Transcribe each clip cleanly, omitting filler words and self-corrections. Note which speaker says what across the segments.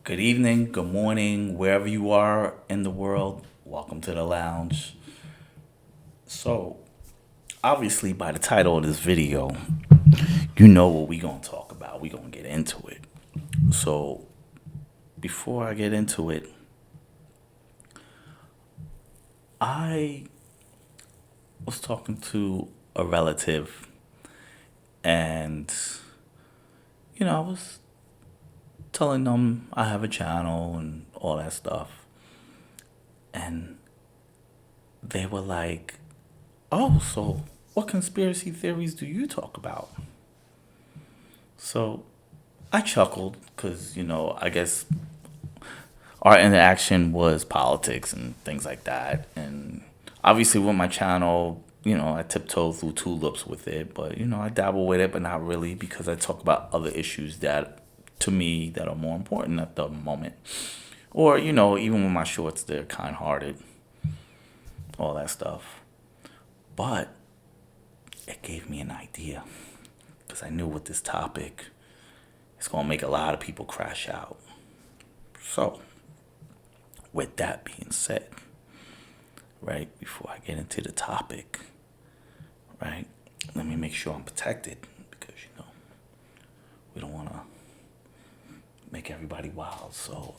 Speaker 1: Good evening, good morning, wherever you are in the world. Welcome to the lounge. So, obviously, by the title of this video, you know what we're going to talk about. We're going to get into it. So, before I get into it, I was talking to a relative, and, I was telling them I have a channel and all that stuff. And they were like, "Oh, so what conspiracy theories do you talk about?" So I chuckled because, I guess our interaction was politics and things like that. And obviously, with my channel, I tiptoe through tulips with it, but, I dabble with it, but not really because I talk about other issues that, to me, that are more important at the moment. Or, even with my shorts, they're kind hearted, all that stuff. But it gave me an idea because I knew with this topic, it's going to make a lot of people crash out. So, with that being said, right, before I get into the topic, right, let me make sure I'm protected because, we don't want to make everybody wild. So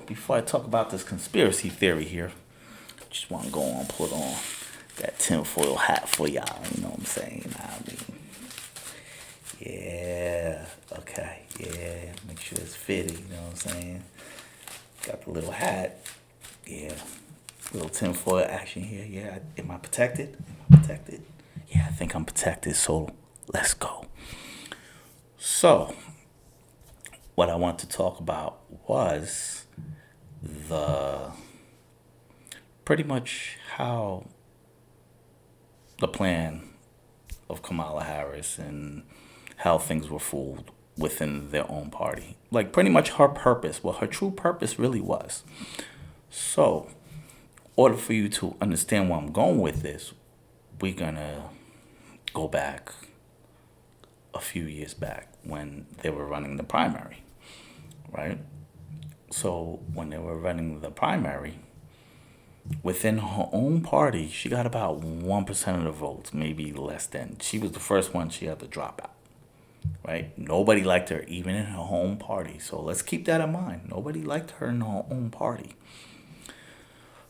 Speaker 1: before I talk about this conspiracy theory here, I just want to go on, put on that tinfoil hat for y'all. You know what I'm saying? Yeah, okay, yeah, make sure it's fitted, you know what I'm saying? Got the little hat, yeah, little tinfoil action here, yeah. Am I protected? Am I protected? Yeah, I think I'm protected, so let's go. So, what I want to talk about was the pretty much how the plan of Kamala Harris and how things were fooled within their own party. Like pretty much her purpose, what her true purpose really was. So, in order for you to understand where I'm going with this, we're gonna go back a few years back when they were running the primary, right? So when they were running the primary, within her own party, she got about 1% of the votes, maybe less than. She was the first one she had to drop out, right? Nobody liked her, even in her own party. So let's keep that in mind. Nobody liked her in her own party.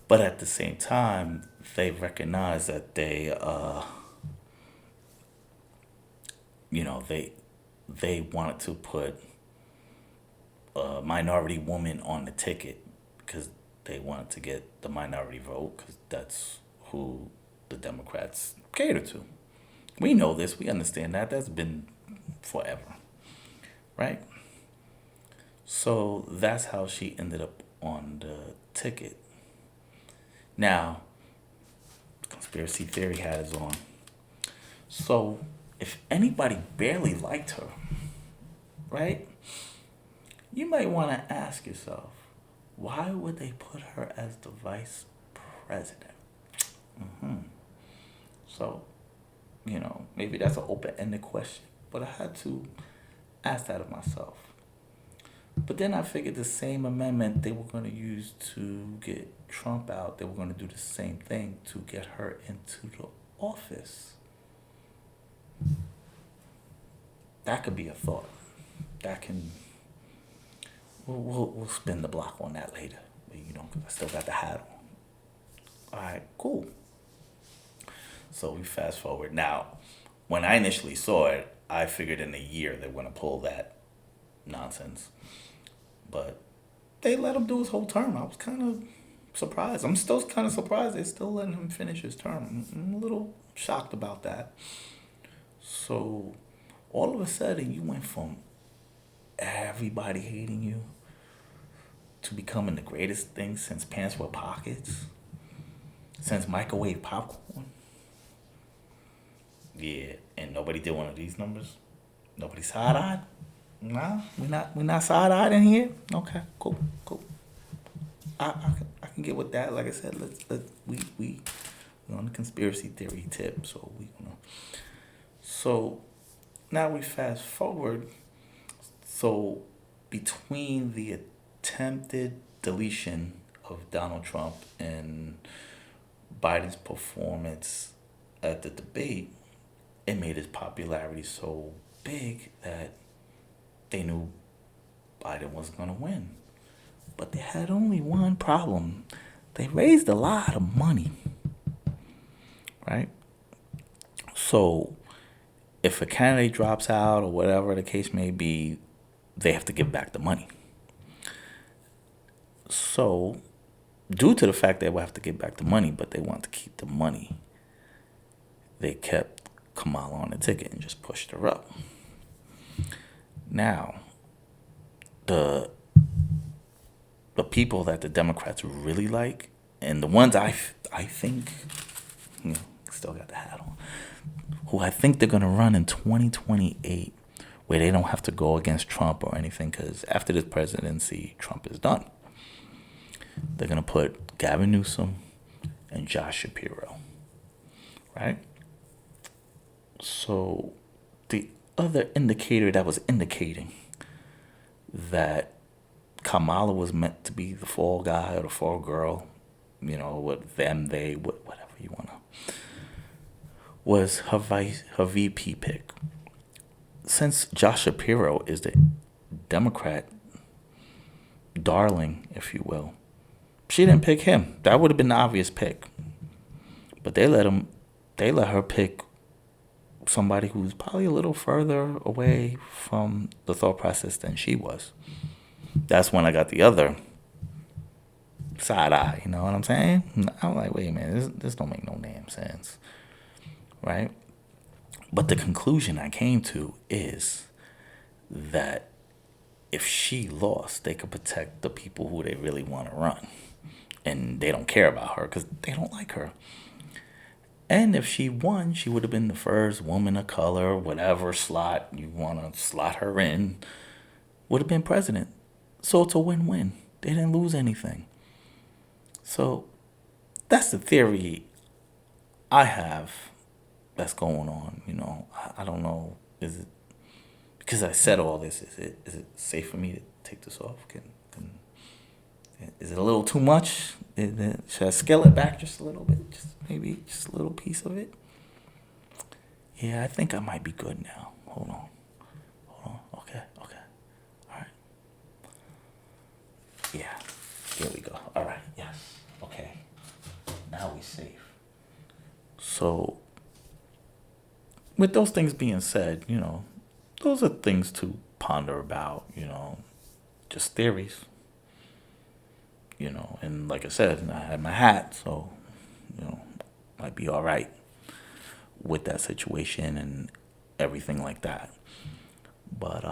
Speaker 1: But at the same time, they recognized that they wanted to put a minority woman on the ticket because they wanted to get the minority vote because that's who the Democrats cater to. We know this. We understand that. That's been forever, right? So that's how she ended up on the ticket. Now, conspiracy theory hat is on. So if anybody barely liked her, right, you might want to ask yourself, why would they put her as the vice president? So, maybe that's an open ended question, but I had to ask that of myself. But then I figured the same amendment they were going to use to get Trump out, they were going to do the same thing to get her into the office. That could be a thought. That can. We'll spin the block on that later. Because I still got the hat on. All right, cool. So we fast forward. Now, when I initially saw it, I figured in a year they were going to pull that nonsense. But they let him do his whole term. I was kind of surprised. I'm still kind of surprised they're still letting him finish his term. I'm a little shocked about that. So all of a sudden, you went from everybody hating you to becoming the greatest thing since pants were pockets, since microwave popcorn. Yeah, and nobody did one of these numbers. Nobody side eyed. Nah, we're not side eyed in here. Okay, cool. I can get with that. Like I said, we're on the conspiracy theory tip, so we gonna. So now we fast forward. So between the attempted deletion of Donald Trump and Biden's performance at the debate, it made his popularity so big that they knew Biden was going to win. But they had only one problem. They raised a lot of money, right? So if a candidate drops out or whatever the case may be, they have to give back the money. So due to the fact they will have to give back the money, but they want to keep the money, they kept Kamala on the ticket and just pushed her up. Now, the people that the Democrats really like, and the ones I think, still got the hat on, who I think they're going to run in 2028, where they don't have to go against Trump or anything, because after this presidency, Trump is done. They're going to put Gavin Newsom and Josh Shapiro, right? So the other indicator that was indicating that Kamala was meant to be the fall guy or the fall girl, with them, they, whatever you want to, was her VP pick. Since Josh Shapiro is the Democrat darling, if you will, she didn't pick him. That would have been the obvious pick. But they let her pick somebody who's probably a little further away from the thought process than she was. That's when I got the other side eye, you know what I'm saying? I'm like, wait a minute, this don't make no damn sense, right? But the conclusion I came to is that if she lost, they could protect the people who they really want to run. And they don't care about her because they don't like her. And if she won, she would have been the first woman of color, whatever slot you want to slot her in, would have been president. So it's a win-win. They didn't lose anything. So that's the theory I have that's going on. I don't know. Is it because I said all this? Is it safe for me to take this off? Is it a little too much? Should I scale it back just a little bit? Maybe just a little piece of it? Yeah, I think I might be good now. Hold on. Okay. All right. Yeah, here we go. All right, yes. Okay. Now we're safe. So, with those things being said, those are things to ponder about, just theories. And like I said, I had my hat, so, might be all right with that situation and everything like that. But,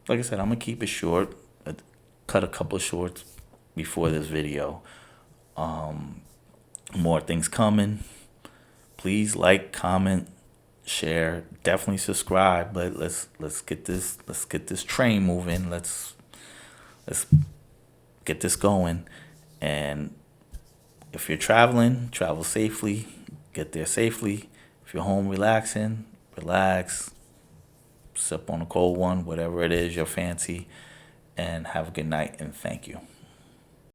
Speaker 1: like I said, I'm going to keep it short. I cut a couple of shorts before this video. More things coming. Please like, comment, share, definitely subscribe. But let's get this train moving. Let's get this going. And if you're traveling, travel safely, get there safely. If you're home relaxing, relax, sip on a cold one, whatever it is your fancy, and have a good night, and thank you.